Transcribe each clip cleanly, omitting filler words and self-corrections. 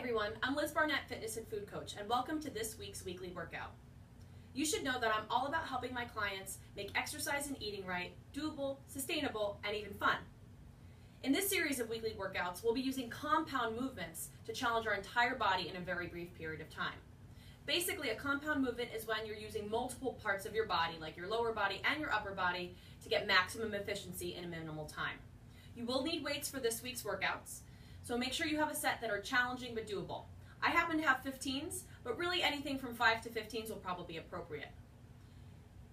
everyone, I'm Liz Barnett, fitness and food coach, and welcome to this week's weekly workout. You should know that I'm all about helping my clients make exercise and eating right, doable, sustainable, and even fun. In this series of weekly workouts, we'll be using compound movements to challenge our entire body in a very brief period of time. Basically, a compound movement is when you're using multiple parts of your body, like your lower body and your upper body, to get maximum efficiency in a minimal time. You will need weights for this week's workouts, so make sure you have a set that are challenging but doable. I happen to have 15s, but really anything from 5 to 15s will probably be appropriate.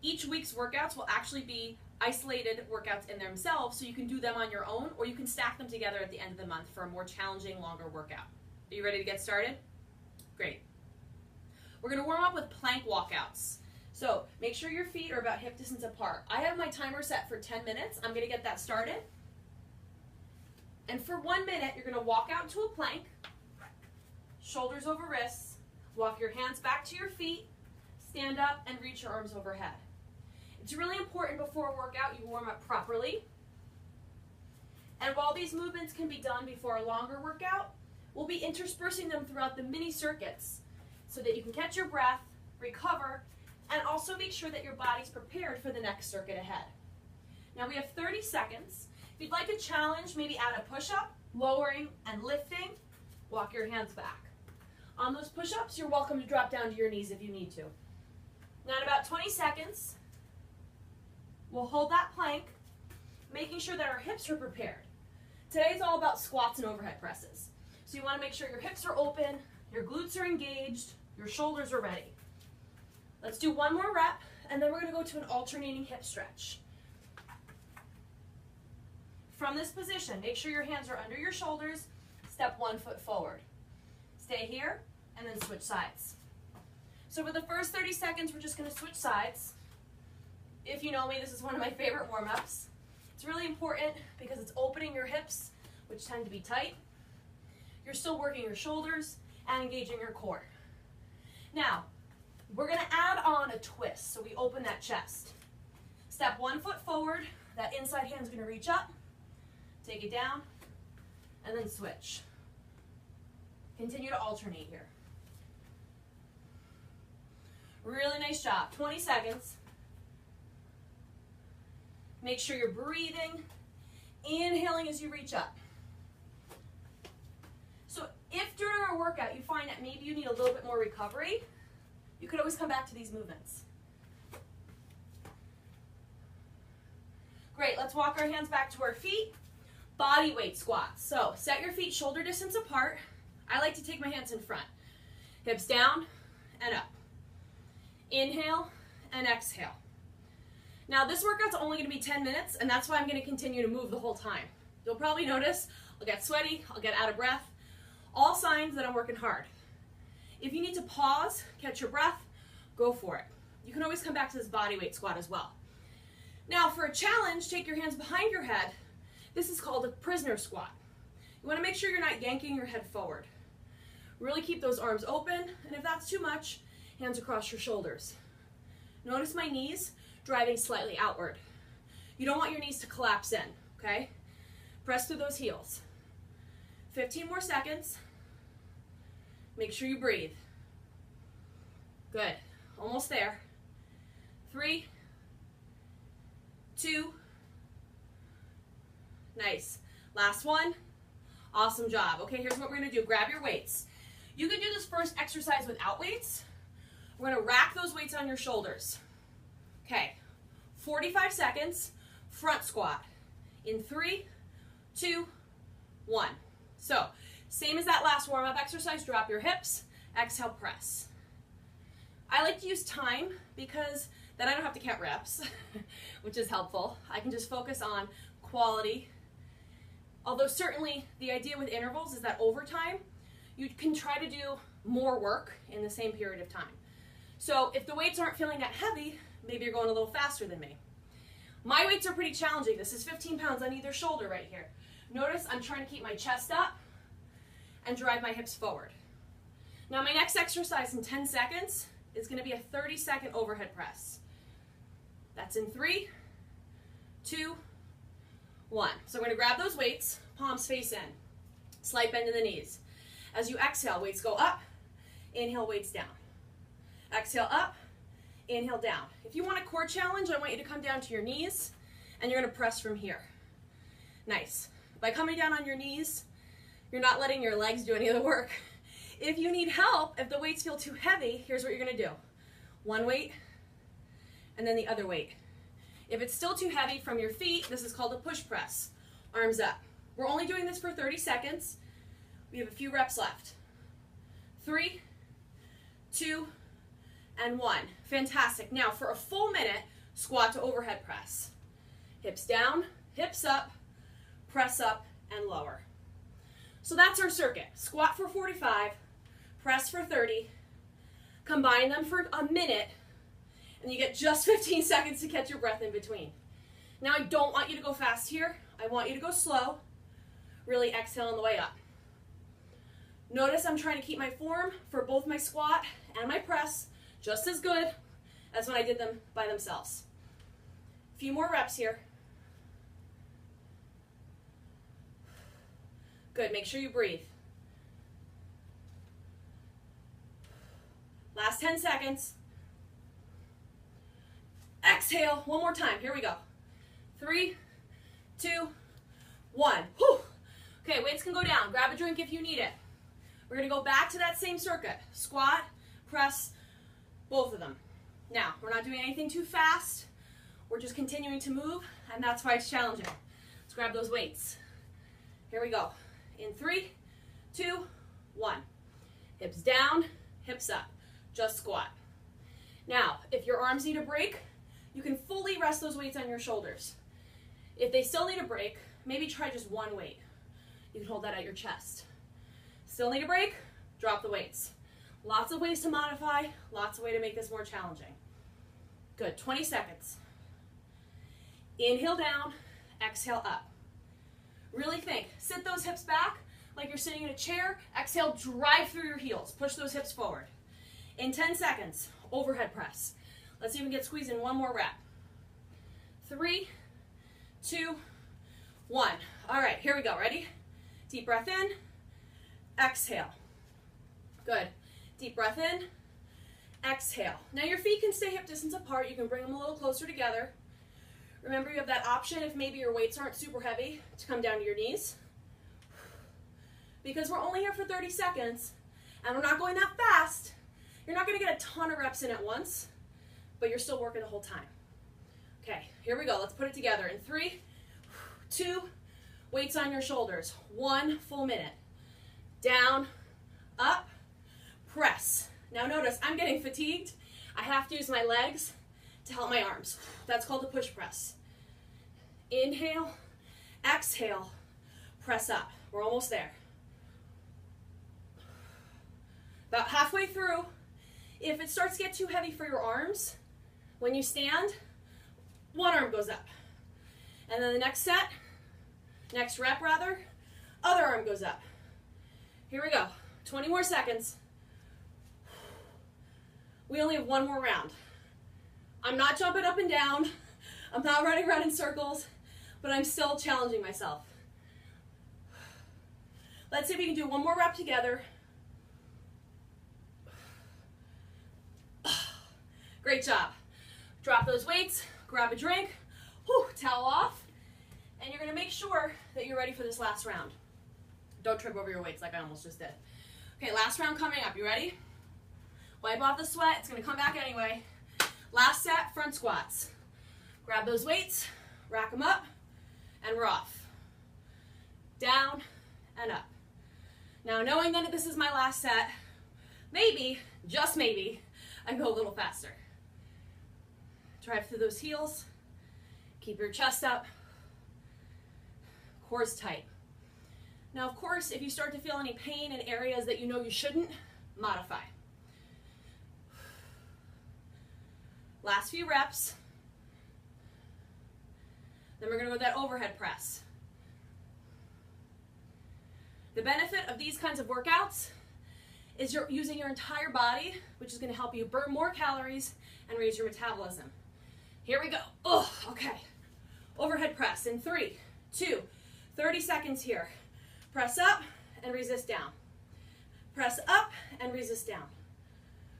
Each week's workouts will actually be isolated workouts in themselves, so you can do them on your own, or you can stack them together at the end of the month for a more challenging, longer workout. Are you ready to get started? Great. We're going to warm up with plank walkouts. So make sure your feet are about hip distance apart. I have my timer set for 10 minutes. I'm going to get that started. And for 1 minute, you're going to walk out to a plank, shoulders over wrists, walk your hands back to your feet, stand up, and reach your arms overhead. It's really important before a workout you warm up properly. And while these movements can be done before a longer workout, we'll be interspersing them throughout the mini circuits so that you can catch your breath, recover, and also make sure that your body's prepared for the next circuit ahead. Now we have 30 seconds. If you'd like a challenge, maybe add a push-up, lowering and lifting, walk your hands back. On those push-ups, you're welcome to drop down to your knees if you need to. Now in about 20 seconds, we'll hold that plank, making sure that our hips are prepared. Today's all about squats and overhead presses. So you want to make sure your hips are open, your glutes are engaged, your shoulders are ready. Let's do one more rep, and then we're going to go to an alternating hip stretch. From this position, make sure your hands are under your shoulders, step 1 foot forward. Stay here, and then switch sides. So for the first 30 seconds, we're just going to switch sides. If you know me, this is one of my favorite warm-ups. It's really important because it's opening your hips, which tend to be tight. You're still working your shoulders and engaging your core. Now, we're going to add on a twist, so we open that chest. Step 1 foot forward, that inside hand's going to reach up, take it down, and then switch. Continue to alternate here. Really nice job. 20 seconds. Make sure you're breathing, inhaling as you reach up. So if during our workout you find that maybe you need a little bit more recovery, you could always come back to these movements. Great, let's walk our hands back to our feet. Body weight squats. So set your feet shoulder distance apart. I like to take my hands in front. Hips down and up. Inhale and exhale. Now this workout's only going to be 10 minutes, and that's why I'm going to continue to move the whole time. You'll probably notice I'll get sweaty, I'll get out of breath. All signs that I'm working hard. If you need to pause, catch your breath, go for it. You can always come back to this body weight squat as well. Now for a challenge, take your hands behind your head. This is called a prisoner squat. You want to make sure you're not yanking your head forward. Really keep those arms open, and if that's too much, hands across your shoulders. Notice my knees driving slightly outward. You don't want your knees to collapse in, okay? Press through those heels. 15 more seconds. Make sure you breathe. Good. Almost there. 3, 2, nice. Last one. Awesome job. Okay, here's what we're going to do. Grab your weights. You can do this first exercise without weights. We're going to rack those weights on your shoulders. Okay, 45 seconds, front squat. In 3, 2, 1. So, same as that last warm-up exercise, drop your hips, exhale, press. I like to use time because then I don't have to count reps, which is helpful. I can just focus on quality. Although certainly the idea with intervals is that over time, you can try to do more work in the same period of time. So if the weights aren't feeling that heavy, maybe you're going a little faster than me. My weights are pretty challenging. This is 15 pounds on either shoulder right here. Notice I'm trying to keep my chest up and drive my hips forward. Now my next exercise in 10 seconds is going to be a 30-second overhead press. That's in 3, 2, 1. So I'm going to grab those weights, palms face in, slight bend in the knees. As you exhale, weights go up, inhale, weights down. Exhale up, inhale down. If you want a core challenge, I want you to come down to your knees and you're gonna press from here. Nice. By coming down on your knees, you're not letting your legs do any of the work. If you need help, if the weights feel too heavy, here's what you're gonna do. One weight, and then the other weight. If it's still too heavy from your feet, this is called a push press. Arms up. We're only doing this for 30 seconds. We have a few reps left. 3, 2, and 1. Fantastic. Now for a full minute, squat to overhead press. Hips down, hips up, press up, and lower. So that's our circuit. Squat for 45, press for 30, combine them for a minute, and you get just 15 seconds to catch your breath in between. Now I don't want you to go fast here. I want you to go slow. Really exhale on the way up. Notice I'm trying to keep my form for both my squat and my press just as good as when I did them by themselves. A few more reps here. Good, make sure you breathe. Last 10 seconds. Exhale, one more time, here we go. 3, 2, 1. Whew. Okay, weights can go down. Grab a drink if you need it. We're gonna go back to that same circuit. Squat, press, both of them. Now, we're not doing anything too fast. We're just continuing to move, and that's why it's challenging. Let's grab those weights. Here we go. In 3, 2, 1. Hips down, hips up. Just squat. Now, if your arms need a break, you can fully rest those weights on your shoulders. If they still need a break, maybe try just one weight. You can hold that at your chest. Still need a break? Drop the weights. Lots of ways to modify, lots of ways to make this more challenging. Good, 20 seconds. Inhale down, exhale up. Really think, sit those hips back like you're sitting in a chair. Exhale, drive through your heels. Push those hips forward. In 10 seconds, overhead press. Let's even get squeezed in one more rep. 3, 2, 1. All right, here we go, ready? Deep breath in, exhale. Good, deep breath in, exhale. Now your feet can stay hip distance apart. You can bring them a little closer together. Remember, you have that option if maybe your weights aren't super heavy to come down to your knees. Because we're only here for 30 seconds and we're not going that fast, you're not gonna get a ton of reps in at once, but you're still working the whole time. Okay, here we go. Let's put it together in 3, 2, weights on your shoulders. 1 full minute. Down, up, press. Now notice, I'm getting fatigued. I have to use my legs to help my arms. That's called the push press. Inhale, exhale, press up. We're almost there. About halfway through. If it starts to get too heavy for your arms, when you stand, one arm goes up. And then the next rep, other arm goes up. Here we go, 20 more seconds. We only have one more round. I'm not jumping up and down. I'm not running around in circles, but I'm still challenging myself. Let's see if we can do one more rep together. Great job. Drop those weights, grab a drink, towel off, and you're gonna make sure that you're ready for this last round. Don't trip over your weights like I almost just did. Okay, last round coming up. You ready? Wipe off the sweat. It's gonna come back anyway. Last set, front squats. Grab those weights, rack them up, and we're off. Down and up. Now, knowing that this is my last set, maybe, just maybe, I go a little faster. Drive through those heels. Keep your chest up. Core's tight. Now, of course, if you start to feel any pain in areas that you know you shouldn't, modify. Last few reps. Then we're going to go with that overhead press. The benefit of these kinds of workouts is you're using your entire body, which is going to help you burn more calories and raise your metabolism. Here we go. Oh, okay. Overhead press in 3, 2, 30 seconds here. Press up and resist down. Press up and resist down.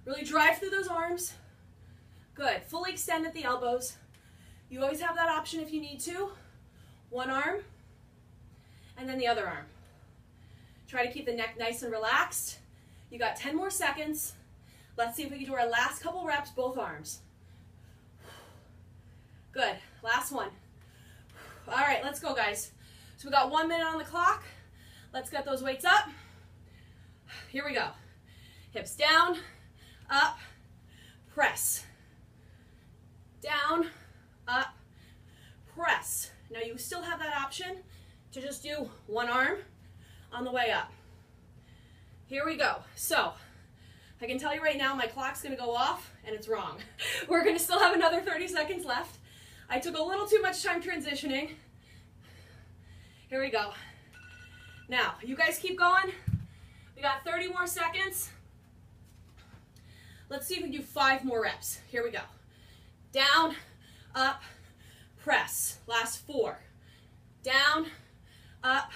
Really drive through those arms. Good. Fully extend at the elbows. You always have that option if you need to. One arm and then the other arm. Try to keep the neck nice and relaxed. You got 10 more seconds. Let's see if we can do our last couple reps, both arms. Good. Last one. All right, let's go, guys. So we got 1 minute on the clock. Let's get those weights up. Here we go. Hips down, up, press. Down, up, press. Now you still have that option to just do one arm on the way up. Here we go. So I can tell you right now my clock's going to go off and it's wrong. We're going to still have another 30 seconds left. I took a little too much time transitioning. Here we go. Now, you guys keep going. We got 30 more seconds. Let's see if we can do 5 more reps. Here we go. Down, up, press. Last 4. Down, up,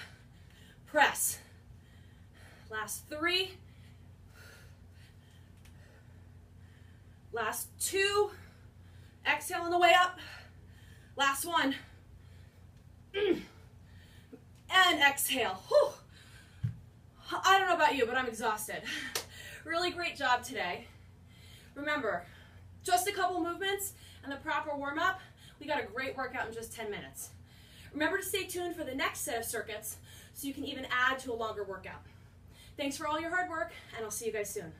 press. Last 3. Last 2. Exhale on the way up. Last 1. And exhale. Whew. I don't know about you, but I'm exhausted. Really great job today. Remember, just a couple movements and the proper warm-up. We got a great workout in just 10 minutes. Remember to stay tuned for the next set of circuits so you can even add to a longer workout. Thanks for all your hard work, and I'll see you guys soon.